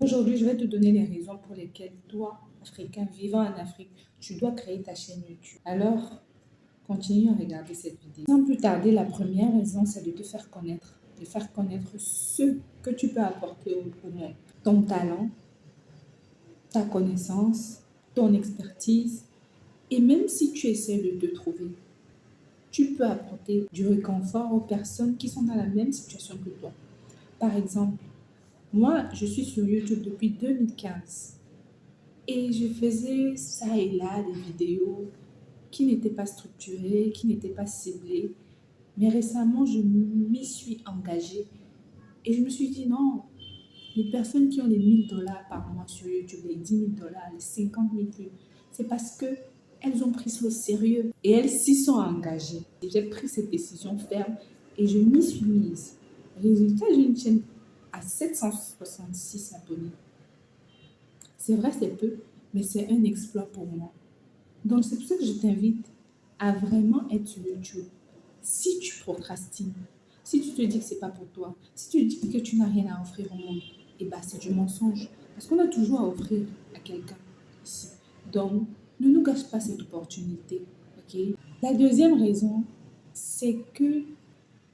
Aujourd'hui, je vais te donner les raisons pour lesquelles toi, Africain vivant en Afrique, tu dois créer ta chaîne YouTube. Alors, continue à regarder cette vidéo. Sans plus tarder, la première raison, c'est de te faire connaître. De faire connaître ce que tu peux apporter au monde. Ton talent, ta connaissance, ton expertise. Et même si tu essaies de te trouver, tu peux apporter du réconfort aux personnes qui sont dans la même situation que toi. Par exemple, moi, je suis sur YouTube depuis 2015 et je faisais ça et là des vidéos qui n'étaient pas structurées, qui n'étaient pas ciblées. Mais récemment, je m'y suis engagée et je me suis dit non, les personnes qui ont les 1000 $ par mois sur YouTube, les 10 000 $, les 50 000 vues, c'est parce que elles ont pris ça au sérieux et elles s'y sont engagées. J'ai pris cette décision ferme et je m'y suis mise. Résultat, j'ai une chaîne à 766 abonnés. C'est vrai, c'est peu, mais c'est un exploit pour moi. Donc, c'est pour ça que je t'invite à vraiment être sur YouTube. Si tu procrastines, si tu te dis que ce n'est pas pour toi, si tu dis que tu n'as rien à offrir au monde, eh bien, c'est du mensonge. Parce qu'on a toujours à offrir à quelqu'un ici. Donc, ne nous gâche pas cette opportunité. Ok? La deuxième raison, c'est que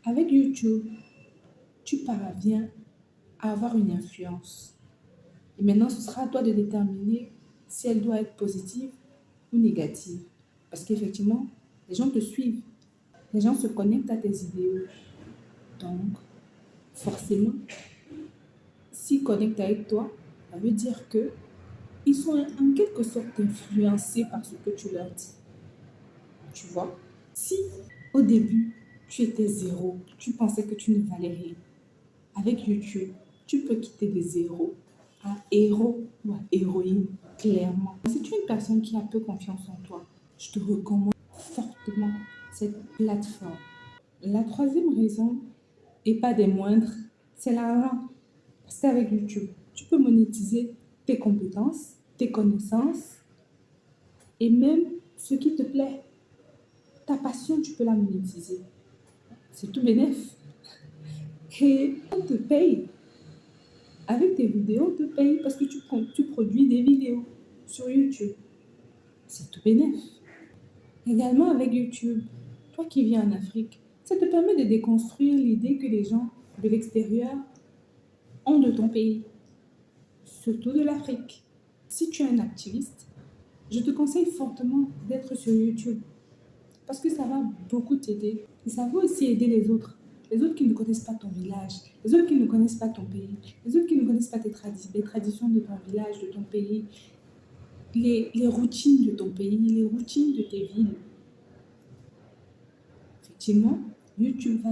avec YouTube, tu parviens à avoir une influence. Et maintenant, ce sera à toi de déterminer si elle doit être positive ou négative. Parce qu'effectivement, les gens te suivent. Les gens se connectent à tes idéaux. Donc, forcément, s'ils connectent avec toi, ça veut dire que ils sont en quelque sorte influencés par ce que tu leur dis. Tu vois? Si au début, tu étais zéro, tu pensais que tu ne valais rien, avec YouTube, tu peux quitter de zéro à héros ou à héroïne, clairement. Si tu es une personne qui a peu confiance en toi, je te recommande fortement cette plateforme. La troisième raison, et pas des moindres, c'est l'argent. Parce qu'avec YouTube, tu peux monétiser tes compétences, tes connaissances et même ce qui te plaît. Ta passion, tu peux la monétiser. C'est tout bénef. Et on te paye. Avec tes vidéos, on te paye parce que tu produis des vidéos sur YouTube. C'est tout bénef. Également avec YouTube, toi qui vis en Afrique, ça te permet de déconstruire l'idée que les gens de l'extérieur ont de ton pays, surtout de l'Afrique. Si tu es un activiste, je te conseille fortement d'être sur YouTube parce que ça va beaucoup t'aider. Et ça va aussi aider les autres qui ne connaissent pas ton village, les autres qui ne connaissent pas ton pays, les autres qui ne connaissent pas les traditions de ton village, de ton pays, les routines de ton pays, les routines de tes villes. Effectivement, YouTube va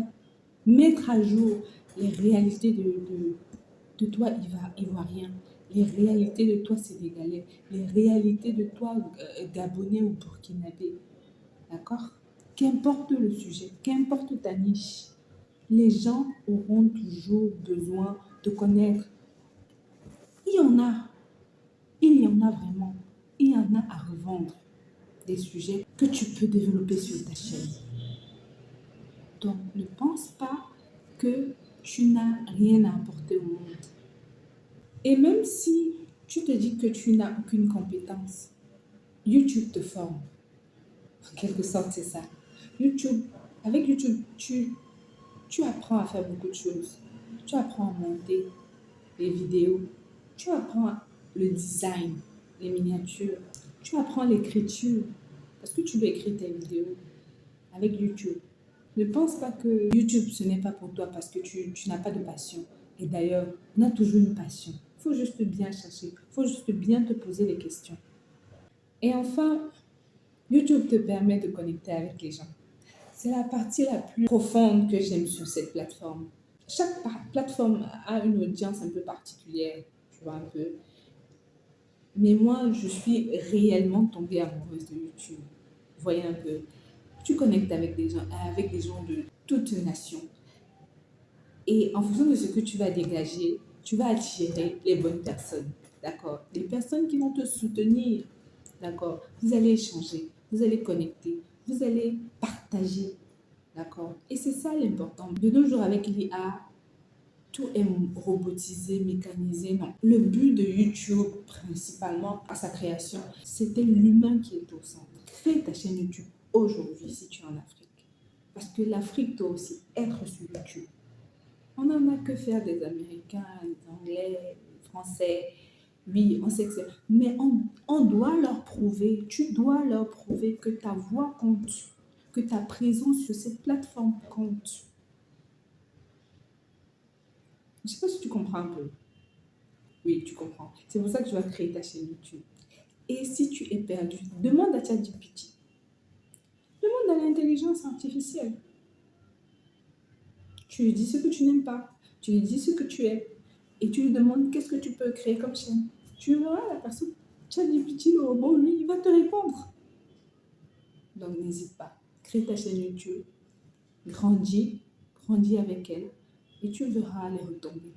mettre à jour les réalités de toi ivoirien, les réalités de toi sénégalais, les réalités de toi gabonais ou burkinabé. D'accord? Qu'importe le sujet, qu'importe ta niche, les gens auront toujours besoin de connaître. Il y en a vraiment. Il y en a à revendre des sujets que tu peux développer sur ta chaîne. Donc, ne pense pas que tu n'as rien à apporter au monde. Et même si tu te dis que tu n'as aucune compétence, YouTube te forme. En quelque sorte, c'est ça. Avec YouTube, tu apprends à faire beaucoup de choses. Tu apprends à monter les vidéos. Tu apprends le design, les miniatures. Tu apprends l'écriture. Parce que tu veux écrire tes vidéos avec YouTube. Ne pense pas que YouTube, ce n'est pas pour toi parce que tu n'as pas de passion. Et d'ailleurs, on a toujours une passion. Il faut juste bien chercher. Il faut juste bien te poser les questions. Et enfin, YouTube te permet de connecter avec les gens. C'est la partie la plus profonde que j'aime sur cette plateforme. Chaque plateforme a une audience un peu particulière, tu vois un peu. Mais moi, je suis réellement tombée amoureuse de YouTube. Vous voyez un peu. Tu connectes avec des gens de toutes nations. Et en fonction de ce que tu vas dégager, tu vas attirer les bonnes personnes. D'accord? Les personnes qui vont te soutenir. D'accord? Vous allez échanger, vous allez connecter, vous allez partager. D'accord? Et c'est ça l'important. De nos jours, avec l'IA, tout est robotisé, mécanisé. Non. Le but de YouTube, principalement à sa création, c'était l'humain qui est au centre. Crée ta chaîne YouTube aujourd'hui si tu es en Afrique. Parce que l'Afrique doit aussi être sur YouTube. On n'en a que faire des Américains, des Anglais, des Français. Oui, on sait que c'est... Mais on doit leur prouver, tu dois leur prouver que ta voix compte, que ta présence sur cette plateforme compte. Je ne sais pas si tu comprends un peu. Oui, tu comprends. C'est pour ça que tu vas créer ta chaîne YouTube. Et si tu es perdu, demande à ChatGPT. Demande à l'intelligence artificielle. Tu lui dis ce que tu n'aimes pas. Tu lui dis ce que tu aimes. Et tu lui demandes qu'est-ce que tu peux créer comme chaîne. Tu verras la personne, ChatGPT, le robot, lui, il va te répondre. Donc n'hésite pas. Crée ta chaîne YouTube. Grandis avec elle. Et tu verras les retombées.